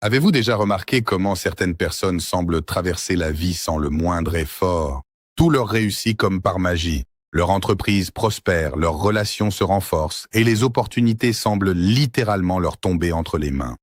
Avez-vous déjà remarqué comment certaines personnes semblent traverser la vie sans le moindre effort? Tout leur réussit comme par magie. Leur entreprise prospère, leurs relations se renforcent et les opportunités semblent littéralement leur tomber entre les mains.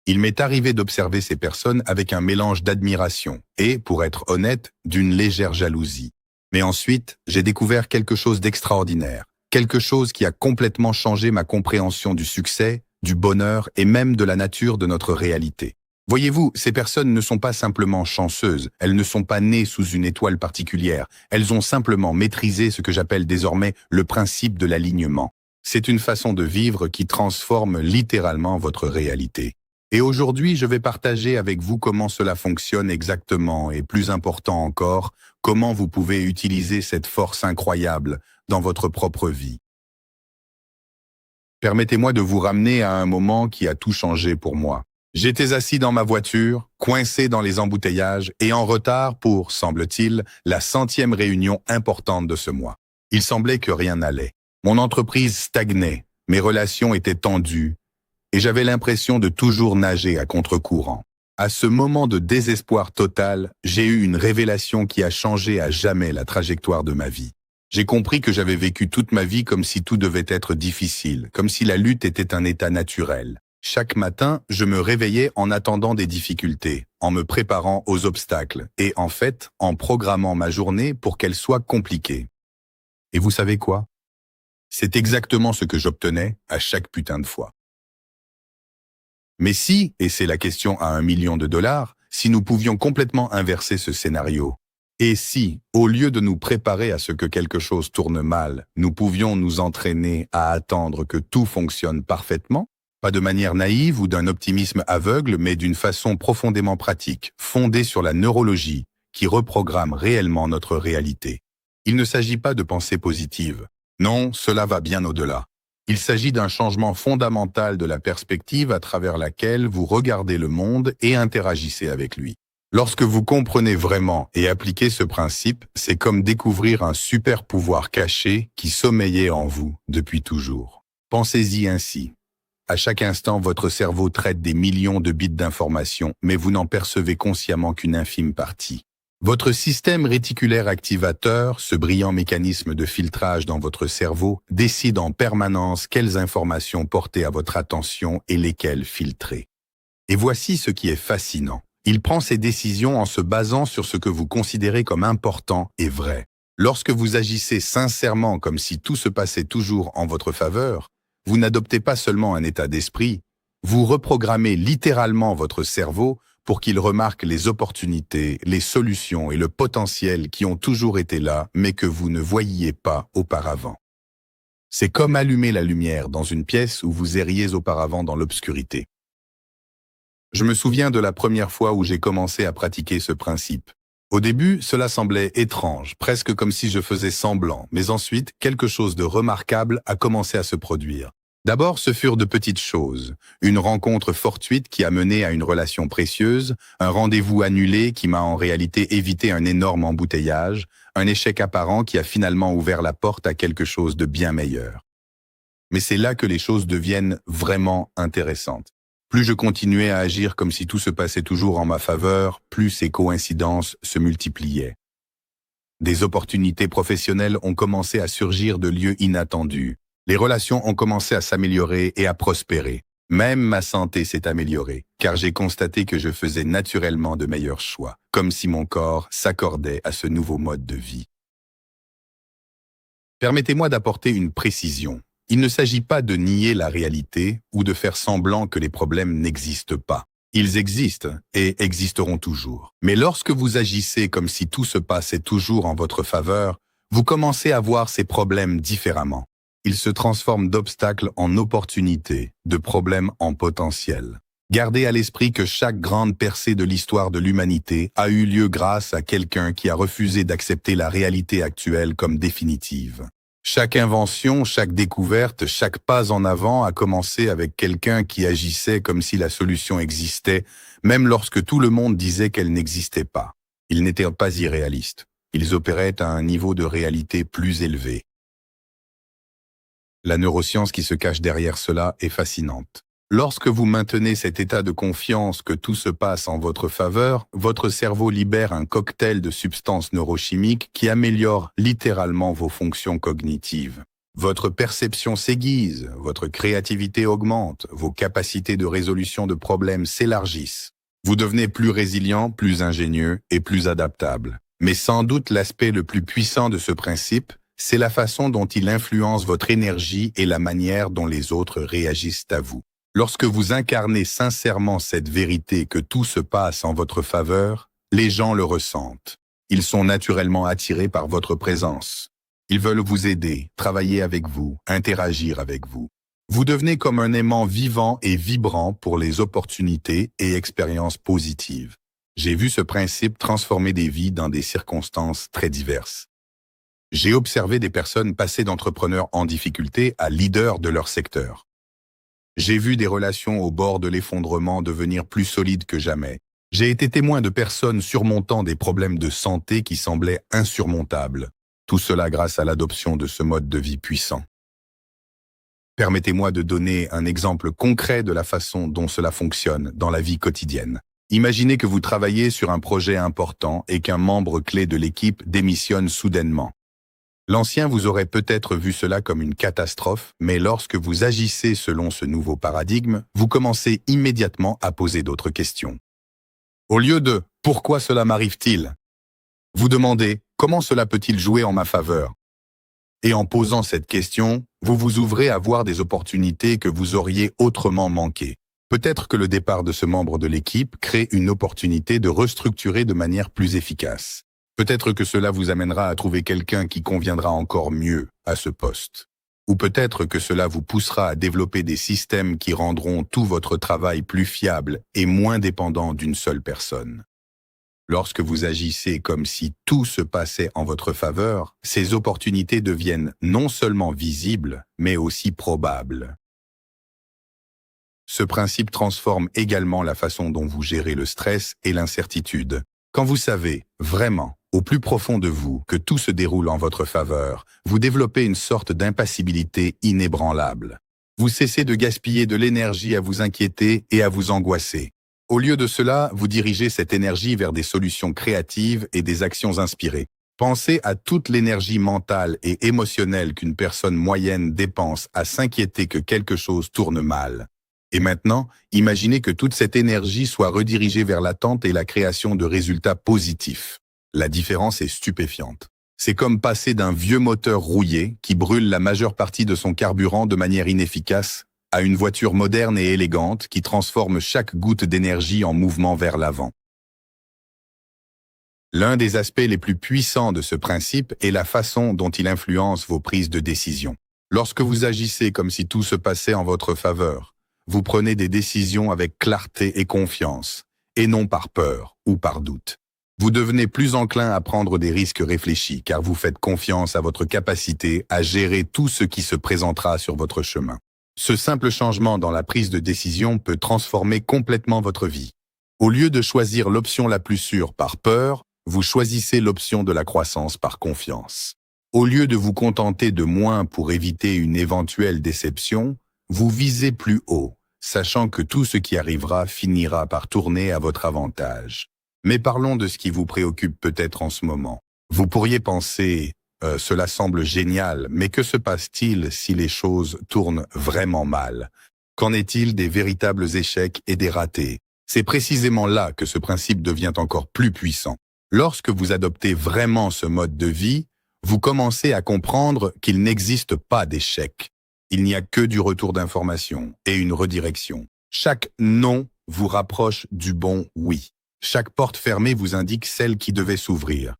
Il m'est arrivé d'observer ces personnes avec un mélange d'admiration et, pour être honnête, d'une légère jalousie. Mais ensuite, j'ai découvert quelque chose d'extraordinaire, quelque chose qui a complètement changé ma compréhension du succès, du bonheur et même de la nature de notre réalité. Voyez-vous, ces personnes ne sont pas simplement chanceuses, elles ne sont pas nées sous une étoile particulière, elles ont simplement maîtrisé ce que j'appelle désormais le principe de l'alignement. C'est une façon de vivre qui transforme littéralement votre réalité. Et aujourd'hui, je vais partager avec vous comment cela fonctionne exactement et, plus important encore, comment vous pouvez utiliser cette force incroyable dans votre propre vie. Permettez-moi de vous ramener à un moment qui a tout changé pour moi. J'étais assis dans ma voiture, coincé dans les embouteillages et en retard pour, semble-t-il, la 100e réunion importante de ce mois. Il semblait que rien n'allait. Mon entreprise stagnait, mes relations étaient tendues et j'avais l'impression de toujours nager à contre-courant. À ce moment de désespoir total, j'ai eu une révélation qui a changé à jamais la trajectoire de ma vie. J'ai compris que j'avais vécu toute ma vie comme si tout devait être difficile, comme si la lutte était un état naturel. Chaque matin, je me réveillais en attendant des difficultés, en me préparant aux obstacles et, en fait, en programmant ma journée pour qu'elle soit compliquée. Et vous savez quoi? C'est exactement ce que j'obtenais à chaque putain de fois. Mais si, et c'est la question à 1 million de dollars, si nous pouvions complètement inverser ce scénario, et si, au lieu de nous préparer à ce que quelque chose tourne mal, nous pouvions nous entraîner à attendre que tout fonctionne parfaitement, pas de manière naïve ou d'un optimisme aveugle, mais d'une façon profondément pratique, fondée sur la neurologie, qui reprogramme réellement notre réalité. Il ne s'agit pas de pensée positive. Non, cela va bien au-delà. Il s'agit d'un changement fondamental de la perspective à travers laquelle vous regardez le monde et interagissez avec lui. Lorsque vous comprenez vraiment et appliquez ce principe, c'est comme découvrir un super pouvoir caché qui sommeillait en vous depuis toujours. Pensez-y ainsi. À chaque instant, votre cerveau traite des millions de bits d'informations, mais vous n'en percevez consciemment qu'une infime partie. Votre système réticulaire activateur, ce brillant mécanisme de filtrage dans votre cerveau, décide en permanence quelles informations porter à votre attention et lesquelles filtrer. Et voici ce qui est fascinant. Il prend ses décisions en se basant sur ce que vous considérez comme important et vrai. Lorsque vous agissez sincèrement comme si tout se passait toujours en votre faveur, vous n'adoptez pas seulement un état d'esprit, vous reprogrammez littéralement votre cerveau pour qu'il remarque les opportunités, les solutions et le potentiel qui ont toujours été là, mais que vous ne voyiez pas auparavant. C'est comme allumer la lumière dans une pièce où vous erriez auparavant dans l'obscurité. Je me souviens de la première fois où j'ai commencé à pratiquer ce principe. Au début, cela semblait étrange, presque comme si je faisais semblant, mais ensuite, quelque chose de remarquable a commencé à se produire. D'abord, ce furent de petites choses. Une rencontre fortuite qui a mené à une relation précieuse, un rendez-vous annulé qui m'a en réalité évité un énorme embouteillage, un échec apparent qui a finalement ouvert la porte à quelque chose de bien meilleur. Mais c'est là que les choses deviennent vraiment intéressantes. Plus je continuais à agir comme si tout se passait toujours en ma faveur, plus ces coïncidences se multipliaient. Des opportunités professionnelles ont commencé à surgir de lieux inattendus. Les relations ont commencé à s'améliorer et à prospérer. Même ma santé s'est améliorée, car j'ai constaté que je faisais naturellement de meilleurs choix, comme si mon corps s'accordait à ce nouveau mode de vie. Permettez-moi d'apporter une précision. Il ne s'agit pas de nier la réalité ou de faire semblant que les problèmes n'existent pas. Ils existent et existeront toujours. Mais lorsque vous agissez comme si tout se passait toujours en votre faveur, vous commencez à voir ces problèmes différemment. Ils se transforment d'obstacles en opportunités, de problèmes en potentiel. Gardez à l'esprit que chaque grande percée de l'histoire de l'humanité a eu lieu grâce à quelqu'un qui a refusé d'accepter la réalité actuelle comme définitive. Chaque invention, chaque découverte, chaque pas en avant a commencé avec quelqu'un qui agissait comme si la solution existait, même lorsque tout le monde disait qu'elle n'existait pas. Ils n'étaient pas irréalistes. Ils opéraient à un niveau de réalité plus élevé. La neuroscience qui se cache derrière cela est fascinante. Lorsque vous maintenez cet état de confiance que tout se passe en votre faveur, votre cerveau libère un cocktail de substances neurochimiques qui améliore littéralement vos fonctions cognitives. Votre perception s'aiguise, votre créativité augmente, vos capacités de résolution de problèmes s'élargissent. Vous devenez plus résilient, plus ingénieux et plus adaptable. Mais sans doute l'aspect le plus puissant de ce principe, c'est la façon dont il influence votre énergie et la manière dont les autres réagissent à vous. Lorsque vous incarnez sincèrement cette vérité que tout se passe en votre faveur, les gens le ressentent. Ils sont naturellement attirés par votre présence. Ils veulent vous aider, travailler avec vous, interagir avec vous. Vous devenez comme un aimant vivant et vibrant pour les opportunités et expériences positives. J'ai vu ce principe transformer des vies dans des circonstances très diverses. J'ai observé des personnes passer d'entrepreneurs en difficulté à leaders de leur secteur. J'ai vu des relations au bord de l'effondrement devenir plus solides que jamais. J'ai été témoin de personnes surmontant des problèmes de santé qui semblaient insurmontables. Tout cela grâce à l'adoption de ce mode de vie puissant. Permettez-moi de donner un exemple concret de la façon dont cela fonctionne dans la vie quotidienne. Imaginez que vous travaillez sur un projet important et qu'un membre clé de l'équipe démissionne soudainement. L'ancien vous aurait peut-être vu cela comme une catastrophe, mais lorsque vous agissez selon ce nouveau paradigme, vous commencez immédiatement à poser d'autres questions. Au lieu de « Pourquoi cela m'arrive-t-il ?», vous demandez « Comment cela peut-il jouer en ma faveur ?» Et en posant cette question, vous vous ouvrez à voir des opportunités que vous auriez autrement manquées. Peut-être que le départ de ce membre de l'équipe crée une opportunité de restructurer de manière plus efficace. Peut-être que cela vous amènera à trouver quelqu'un qui conviendra encore mieux à ce poste. Ou peut-être que cela vous poussera à développer des systèmes qui rendront tout votre travail plus fiable et moins dépendant d'une seule personne. Lorsque vous agissez comme si tout se passait en votre faveur, ces opportunités deviennent non seulement visibles, mais aussi probables. Ce principe transforme également la façon dont vous gérez le stress et l'incertitude. Quand vous savez, vraiment, au plus profond de vous, que tout se déroule en votre faveur, vous développez une sorte d'impassibilité inébranlable. Vous cessez de gaspiller de l'énergie à vous inquiéter et à vous angoisser. Au lieu de cela, vous dirigez cette énergie vers des solutions créatives et des actions inspirées. Pensez à toute l'énergie mentale et émotionnelle qu'une personne moyenne dépense à s'inquiéter que quelque chose tourne mal. Et maintenant, imaginez que toute cette énergie soit redirigée vers l'attente et la création de résultats positifs. La différence est stupéfiante. C'est comme passer d'un vieux moteur rouillé qui brûle la majeure partie de son carburant de manière inefficace à une voiture moderne et élégante qui transforme chaque goutte d'énergie en mouvement vers l'avant. L'un des aspects les plus puissants de ce principe est la façon dont il influence vos prises de décision. Lorsque vous agissez comme si tout se passait en votre faveur, vous prenez des décisions avec clarté et confiance, et non par peur ou par doute. Vous devenez plus enclin à prendre des risques réfléchis car vous faites confiance à votre capacité à gérer tout ce qui se présentera sur votre chemin. Ce simple changement dans la prise de décision peut transformer complètement votre vie. Au lieu de choisir l'option la plus sûre par peur, vous choisissez l'option de la croissance par confiance. Au lieu de vous contenter de moins pour éviter une éventuelle déception, vous visez plus haut, sachant que tout ce qui arrivera finira par tourner à votre avantage. Mais parlons de ce qui vous préoccupe peut-être en ce moment. Vous pourriez penser « cela semble génial, mais que se passe-t-il si les choses tournent vraiment mal? Qu'en est-il des véritables échecs et des ratés ?» C'est précisément là que ce principe devient encore plus puissant. Lorsque vous adoptez vraiment ce mode de vie, vous commencez à comprendre qu'il n'existe pas d'échec. Il n'y a que du retour d'information et une redirection. Chaque « non » vous rapproche du bon « oui ». Chaque porte fermée vous indique celle qui devait s'ouvrir.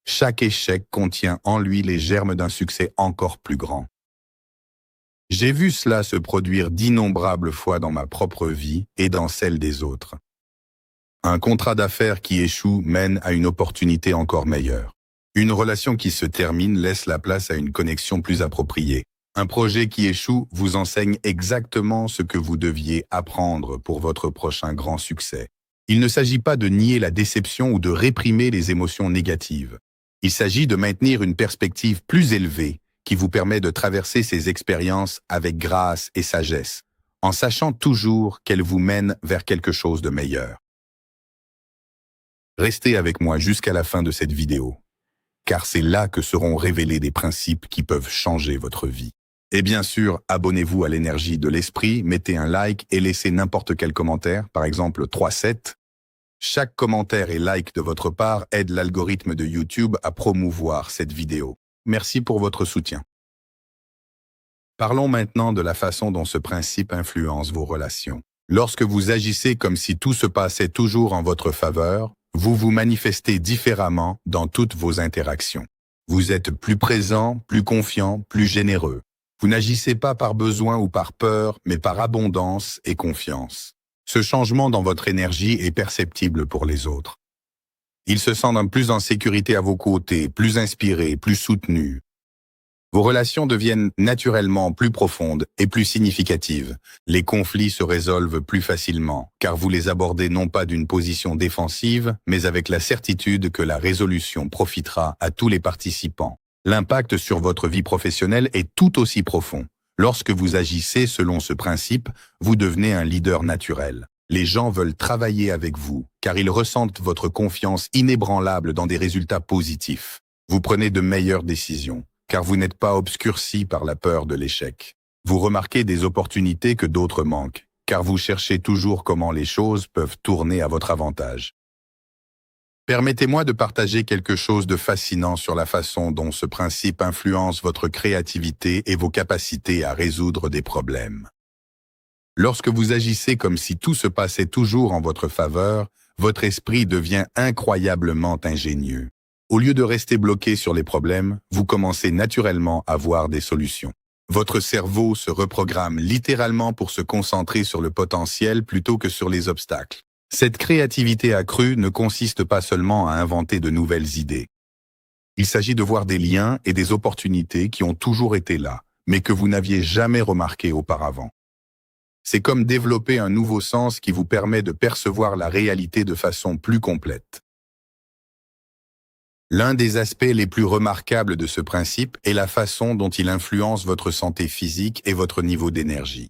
Chaque échec contient en lui les germes d'un succès encore plus grand. J'ai vu cela se produire d'innombrables fois dans ma propre vie et dans celle des autres. Un contrat d'affaires qui échoue mène à une opportunité encore meilleure. Une relation qui se termine laisse la place à une connexion plus appropriée. Un projet qui échoue vous enseigne exactement ce que vous deviez apprendre pour votre prochain grand succès. Il ne s'agit pas de nier la déception ou de réprimer les émotions négatives. Il s'agit de maintenir une perspective plus élevée qui vous permet de traverser ces expériences avec grâce et sagesse. en sachant toujours qu'elle vous mène vers quelque chose de meilleur. Restez avec moi jusqu'à la fin de cette vidéo, car c'est là que seront révélés des principes qui peuvent changer votre vie. Et bien sûr, abonnez-vous à l'énergie de l'esprit, mettez un like et laissez n'importe quel commentaire, par exemple 3-7. Chaque commentaire et like de votre part aide l'algorithme de YouTube à promouvoir cette vidéo. Merci pour votre soutien. Parlons maintenant de la façon dont ce principe influence vos relations. Lorsque vous agissez comme si tout se passait toujours en votre faveur, vous vous manifestez différemment dans toutes vos interactions. Vous êtes plus présent, plus confiant, plus généreux. Vous n'agissez pas par besoin ou par peur, mais par abondance et confiance. Ce changement dans votre énergie est perceptible pour les autres. Ils se sentent plus en sécurité à vos côtés, plus inspirés, plus soutenus. Vos relations deviennent naturellement plus profondes et plus significatives. Les conflits se résolvent plus facilement, car vous les abordez non pas d'une position défensive, mais avec la certitude que la résolution profitera à tous les participants. L'impact sur votre vie professionnelle est tout aussi profond. Lorsque vous agissez selon ce principe, vous devenez un leader naturel. Les gens veulent travailler avec vous, car ils ressentent votre confiance inébranlable dans des résultats positifs. Vous prenez de meilleures décisions, car vous n'êtes pas obscurci par la peur de l'échec. Vous remarquez des opportunités que d'autres manquent, car vous cherchez toujours comment les choses peuvent tourner à votre avantage. Permettez-moi de partager quelque chose de fascinant sur la façon dont ce principe influence votre créativité et vos capacités à résoudre des problèmes. Lorsque vous agissez comme si tout se passait toujours en votre faveur, votre esprit devient incroyablement ingénieux. Au lieu de rester bloqué sur les problèmes, vous commencez naturellement à voir des solutions. Votre cerveau se reprogramme littéralement pour se concentrer sur le potentiel plutôt que sur les obstacles. Cette créativité accrue ne consiste pas seulement à inventer de nouvelles idées. Il s'agit de voir des liens et des opportunités qui ont toujours été là, mais que vous n'aviez jamais remarquées auparavant. C'est comme développer un nouveau sens qui vous permet de percevoir la réalité de façon plus complète. L'un des aspects les plus remarquables de ce principe est la façon dont il influence votre santé physique et votre niveau d'énergie.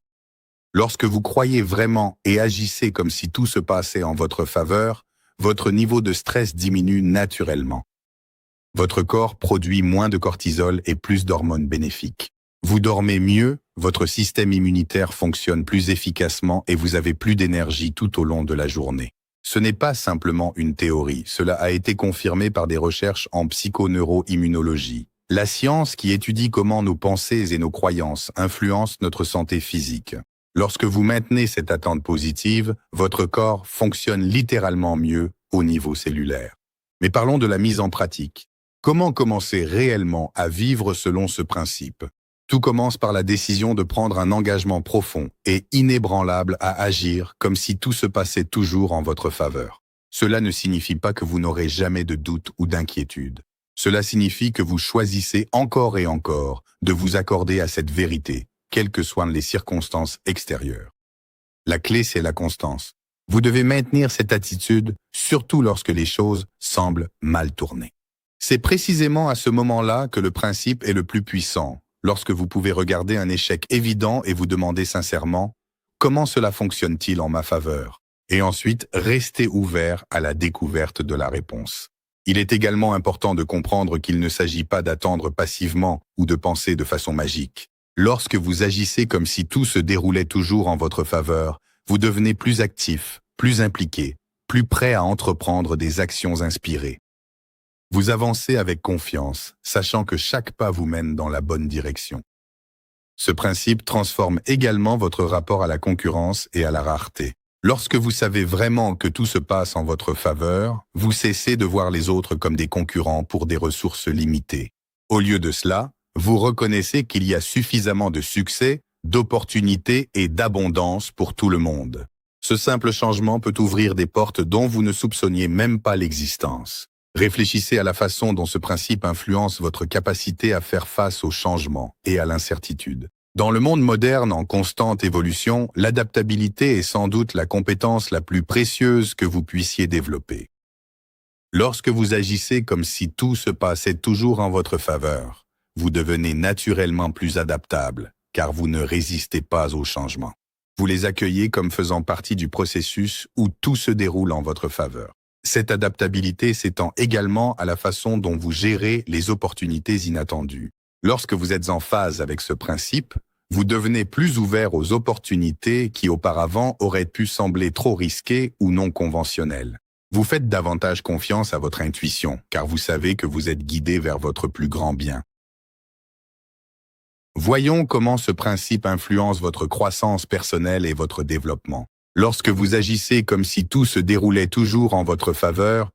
Lorsque vous croyez vraiment et agissez comme si tout se passait en votre faveur, votre niveau de stress diminue naturellement. Votre corps produit moins de cortisol et plus d'hormones bénéfiques. Vous dormez mieux, votre système immunitaire fonctionne plus efficacement et vous avez plus d'énergie tout au long de la journée. Ce n'est pas simplement une théorie, cela a été confirmé par des recherches en psychoneuroimmunologie. La science qui étudie comment nos pensées et nos croyances influencent notre santé physique. Lorsque vous maintenez cette attente positive, votre corps fonctionne littéralement mieux au niveau cellulaire. Mais parlons de la mise en pratique. Comment commencer réellement à vivre selon ce principe? Tout commence par la décision de prendre un engagement profond et inébranlable à agir comme si tout se passait toujours en votre faveur. Cela ne signifie pas que vous n'aurez jamais de doute ou d'inquiétude. Cela signifie que vous choisissez encore et encore de vous accorder à cette vérité, quelles que soient les circonstances extérieures. La clé, c'est la constance. Vous devez maintenir cette attitude, surtout lorsque les choses semblent mal tourner. C'est précisément à ce moment-là que le principe est le plus puissant, lorsque vous pouvez regarder un échec évident et vous demander sincèrement « Comment cela fonctionne-t-il en ma faveur ?» et ensuite rester ouvert à la découverte de la réponse. Il est également important de comprendre qu'il ne s'agit pas d'attendre passivement ou de penser de façon magique. Lorsque vous agissez comme si tout se déroulait toujours en votre faveur, vous devenez plus actif, plus impliqué, plus prêt à entreprendre des actions inspirées. Vous avancez avec confiance, sachant que chaque pas vous mène dans la bonne direction. Ce principe transforme également votre rapport à la concurrence et à la rareté. Lorsque vous savez vraiment que tout se passe en votre faveur, vous cessez de voir les autres comme des concurrents pour des ressources limitées. Au lieu de cela, vous reconnaissez qu'il y a suffisamment de succès, d'opportunités et d'abondance pour tout le monde. Ce simple changement peut ouvrir des portes dont vous ne soupçonniez même pas l'existence. Réfléchissez à la façon dont ce principe influence votre capacité à faire face au changement et à l'incertitude. Dans le monde moderne en constante évolution, l'adaptabilité est sans doute la compétence la plus précieuse que vous puissiez développer. Lorsque vous agissez comme si tout se passait toujours en votre faveur, vous devenez naturellement plus adaptable, car vous ne résistez pas au changement. Vous les accueillez comme faisant partie du processus où tout se déroule en votre faveur. Cette adaptabilité s'étend également à la façon dont vous gérez les opportunités inattendues. Lorsque vous êtes en phase avec ce principe, vous devenez plus ouvert aux opportunités qui auparavant auraient pu sembler trop risquées ou non conventionnelles. Vous faites davantage confiance à votre intuition, car vous savez que vous êtes guidé vers votre plus grand bien. Voyons comment ce principe influence votre croissance personnelle et votre développement. Lorsque vous agissez comme si tout se déroulait toujours en votre faveur,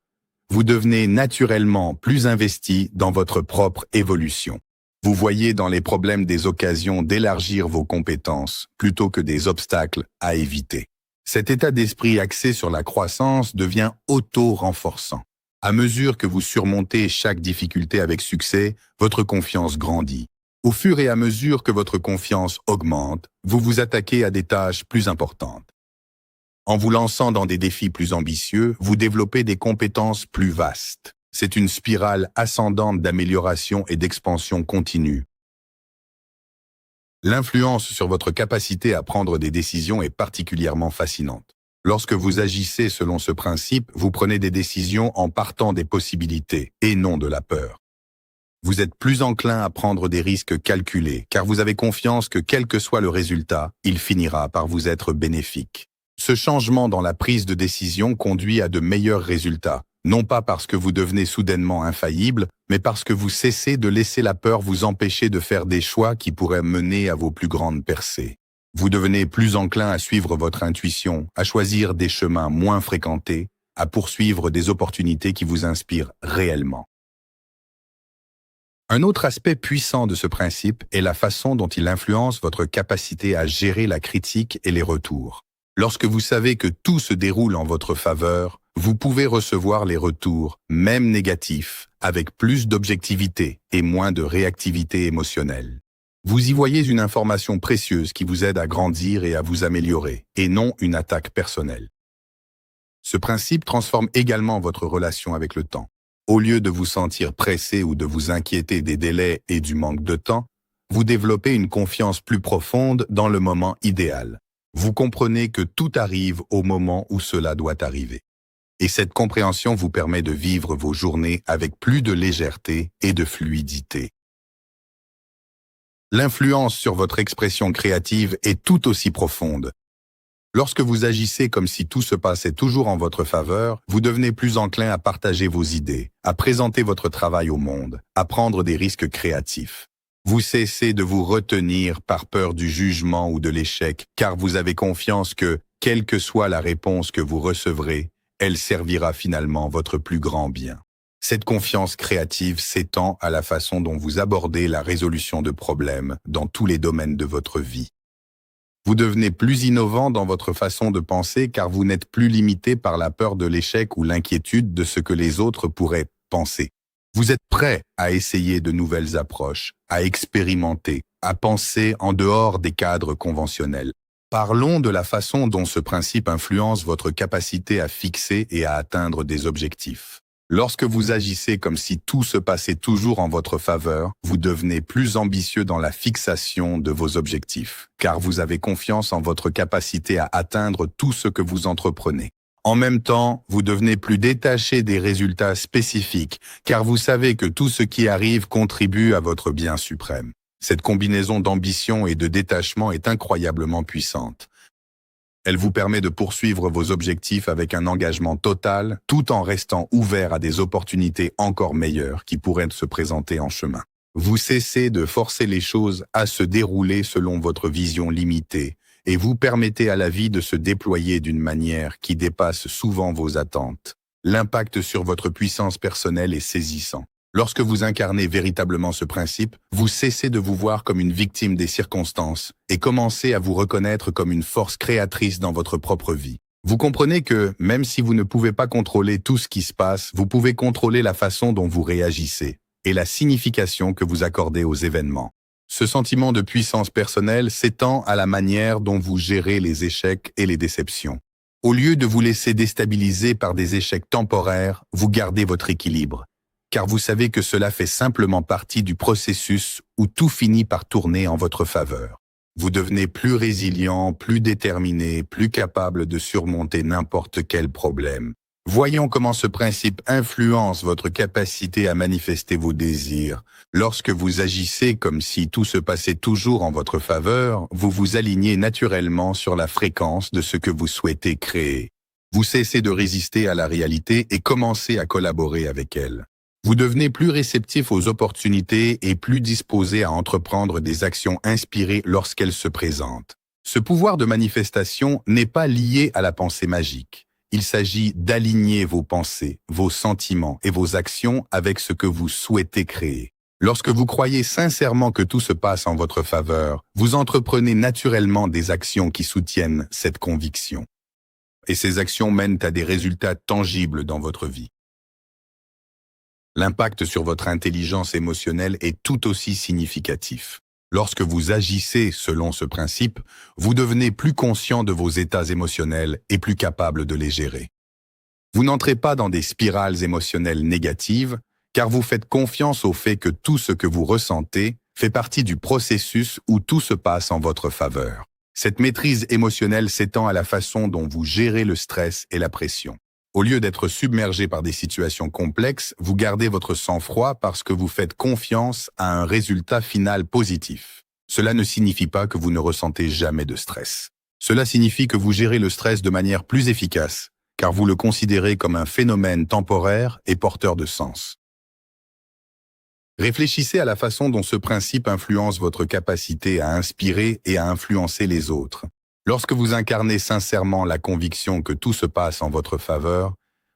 vous devenez naturellement plus investi dans votre propre évolution. Vous voyez dans les problèmes des occasions d'élargir vos compétences plutôt que des obstacles à éviter. Cet état d'esprit axé sur la croissance devient auto-renforçant. À mesure que vous surmontez chaque difficulté avec succès, votre confiance grandit. Au fur et à mesure que votre confiance augmente, vous vous attaquez à des tâches plus importantes. En vous lançant dans des défis plus ambitieux, vous développez des compétences plus vastes. C'est une spirale ascendante d'amélioration et d'expansion continue. L'influence sur votre capacité à prendre des décisions est particulièrement fascinante. Lorsque vous agissez selon ce principe, vous prenez des décisions en partant des possibilités et non de la peur. Vous êtes plus enclin à prendre des risques calculés, car vous avez confiance que quel que soit le résultat, il finira par vous être bénéfique. Ce changement dans la prise de décision conduit à de meilleurs résultats, non pas parce que vous devenez soudainement infaillible, mais parce que vous cessez de laisser la peur vous empêcher de faire des choix qui pourraient mener à vos plus grandes percées. Vous devenez plus enclin à suivre votre intuition, à choisir des chemins moins fréquentés, à poursuivre des opportunités qui vous inspirent réellement. Un autre aspect puissant de ce principe est la façon dont il influence votre capacité à gérer la critique et les retours. Lorsque vous savez que tout se déroule en votre faveur, vous pouvez recevoir les retours, même négatifs, avec plus d'objectivité et moins de réactivité émotionnelle. Vous y voyez une information précieuse qui vous aide à grandir et à vous améliorer, et non une attaque personnelle. Ce principe transforme également votre relation avec le temps. Au lieu de vous sentir pressé ou de vous inquiéter des délais et du manque de temps, vous développez une confiance plus profonde dans le moment idéal. Vous comprenez que tout arrive au moment où cela doit arriver. Et cette compréhension vous permet de vivre vos journées avec plus de légèreté et de fluidité. L'influence sur votre expression créative est tout aussi profonde. Lorsque vous agissez comme si tout se passait toujours en votre faveur, vous devenez plus enclin à partager vos idées, à présenter votre travail au monde, à prendre des risques créatifs. Vous cessez de vous retenir par peur du jugement ou de l'échec, car vous avez confiance que, quelle que soit la réponse que vous recevrez, elle servira finalement votre plus grand bien. Cette confiance créative s'étend à la façon dont vous abordez la résolution de problèmes dans tous les domaines de votre vie. Vous devenez plus innovant dans votre façon de penser car vous n'êtes plus limité par la peur de l'échec ou l'inquiétude de ce que les autres pourraient penser. Vous êtes prêt à essayer de nouvelles approches, à expérimenter, à penser en dehors des cadres conventionnels. Parlons de la façon dont ce principe influence votre capacité à fixer et à atteindre des objectifs. Lorsque vous agissez comme si tout se passait toujours en votre faveur, vous devenez plus ambitieux dans la fixation de vos objectifs, car vous avez confiance en votre capacité à atteindre tout ce que vous entreprenez. En même temps, vous devenez plus détaché des résultats spécifiques, car vous savez que tout ce qui arrive contribue à votre bien suprême. Cette combinaison d'ambition et de détachement est incroyablement puissante. Elle vous permet de poursuivre vos objectifs avec un engagement total, tout en restant ouvert à des opportunités encore meilleures qui pourraient se présenter en chemin. Vous cessez de forcer les choses à se dérouler selon votre vision limitée, et vous permettez à la vie de se déployer d'une manière qui dépasse souvent vos attentes. L'impact sur votre puissance personnelle est saisissant. Lorsque vous incarnez véritablement ce principe, vous cessez de vous voir comme une victime des circonstances et commencez à vous reconnaître comme une force créatrice dans votre propre vie. Vous comprenez que, même si vous ne pouvez pas contrôler tout ce qui se passe, vous pouvez contrôler la façon dont vous réagissez et la signification que vous accordez aux événements. Ce sentiment de puissance personnelle s'étend à la manière dont vous gérez les échecs et les déceptions. Au lieu de vous laisser déstabiliser par des échecs temporaires, vous gardez votre équilibre, car vous savez que cela fait simplement partie du processus où tout finit par tourner en votre faveur. Vous devenez plus résilient, plus déterminé, plus capable de surmonter n'importe quel problème. Voyons comment ce principe influence votre capacité à manifester vos désirs. Lorsque vous agissez comme si tout se passait toujours en votre faveur, vous vous alignez naturellement sur la fréquence de ce que vous souhaitez créer. Vous cessez de résister à la réalité et commencez à collaborer avec elle. Vous devenez plus réceptif aux opportunités et plus disposé à entreprendre des actions inspirées lorsqu'elles se présentent. Ce pouvoir de manifestation n'est pas lié à la pensée magique. Il s'agit d'aligner vos pensées, vos sentiments et vos actions avec ce que vous souhaitez créer. Lorsque vous croyez sincèrement que tout se passe en votre faveur, vous entreprenez naturellement des actions qui soutiennent cette conviction. Et ces actions mènent à des résultats tangibles dans votre vie. L'impact sur votre intelligence émotionnelle est tout aussi significatif. Lorsque vous agissez selon ce principe, vous devenez plus conscient de vos états émotionnels et plus capable de les gérer. Vous n'entrez pas dans des spirales émotionnelles négatives, car vous faites confiance au fait que tout ce que vous ressentez fait partie du processus où tout se passe en votre faveur. Cette maîtrise émotionnelle s'étend à la façon dont vous gérez le stress et la pression. Au lieu d'être submergé par des situations complexes, vous gardez votre sang-froid parce que vous faites confiance à un résultat final positif. Cela ne signifie pas que vous ne ressentez jamais de stress. Cela signifie que vous gérez le stress de manière plus efficace, car vous le considérez comme un phénomène temporaire et porteur de sens. Réfléchissez à la façon dont ce principe influence votre capacité à inspirer et à influencer les autres. Lorsque vous incarnez sincèrement la conviction que tout se passe en votre faveur,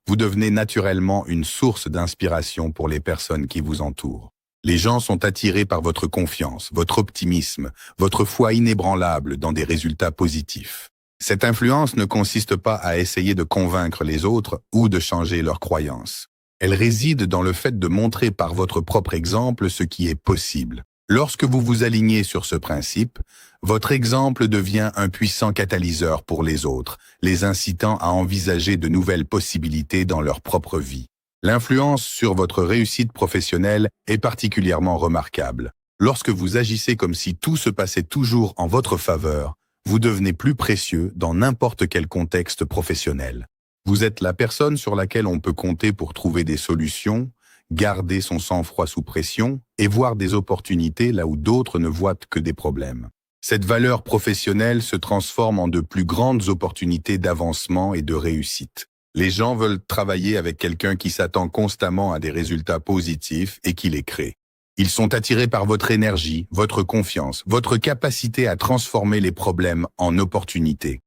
vous devenez naturellement une source d'inspiration pour les personnes qui vous entourent. Les gens sont attirés par votre confiance, votre optimisme, votre foi inébranlable dans des résultats positifs. Cette influence ne consiste pas à essayer de convaincre les autres ou de changer leurs croyances. Elle réside dans le fait de montrer par votre propre exemple ce qui est possible. Lorsque vous vous alignez sur ce principe, votre exemple devient un puissant catalyseur pour les autres, les incitant à envisager de nouvelles possibilités dans leur propre vie. L'influence sur votre réussite professionnelle est particulièrement remarquable. Lorsque vous agissez comme si tout se passait toujours en votre faveur, vous devenez plus précieux dans n'importe quel contexte professionnel. Vous êtes la personne sur laquelle on peut compter pour trouver des solutions, garder son sang-froid sous pression et voir des opportunités là où d'autres ne voient que des problèmes. Cette valeur professionnelle se transforme en de plus grandes opportunités d'avancement et de réussite. Les gens veulent travailler avec quelqu'un qui s'attend constamment à des résultats positifs et qui les crée. Ils sont attirés par votre énergie, votre confiance, votre capacité à transformer les problèmes en opportunités.